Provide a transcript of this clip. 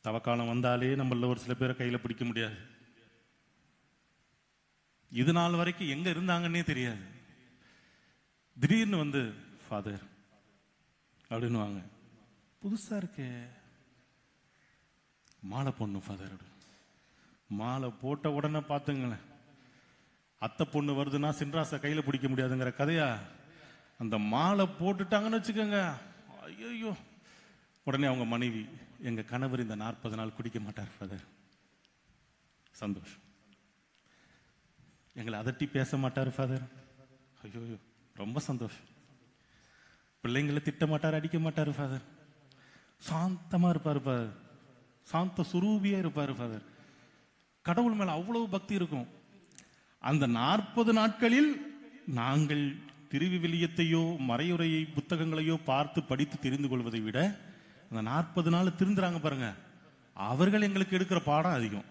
தவக்காலம் வந்தாலே நம்மள ஒரு சில பேரை கையில் பிடிக்க முடியாது. இது நாள் வரைக்கும் எங்க இருந்தாங்கன்னே தெரியாது. திடீர்னு வந்து ஃபாதர் அப்படின்னு வாங்க, புதுசா இருக்கே, மாலை பொண்ணு ஃபாதர். மாலை போட்ட உடனே பார்த்துங்களேன், அத்தை பொண்ணு வருதுன்னா சின்ராசை கையில் பிடிக்க முடியாதுங்கிற கதையா. அந்த மாலை போட்டுட்டாங்கன்னு வச்சுக்கோங்க, ஐயோ. உடனே அவங்க மனைவி, எங்க கணவர் இந்த 40 நாள் குடிக்க மாட்டார் ஃபாதர். சந்தோஷம். எங்களை அதட்டி பேச மாட்டார் ஃபாதர். ஐயோ, ரொம்ப சந்தோஷம். பிள்ளைங்களை திட்ட மாட்டார், அடிக்க மாட்டார் ஃபாதர். சாந்தமா இருப்பார் ஃபாதர், சாந்த சுரூபியா இருப்பார் ஃபாதர். கடவுள் மேல அவ்வளவு பக்தி இருக்கும். அந்த 40 நாட்களில் நாங்கள் திருவிவிலியத்தையோ மறையுறையை புத்தகங்களையோ பார்த்து படித்து தெரிந்து கொள்வதை விட அந்த 40 நாள் திருந்துறாங்க பாருங்க, அவர்கள் எங்களுக்கு எடுக்கிற பாடம் அதிகம்.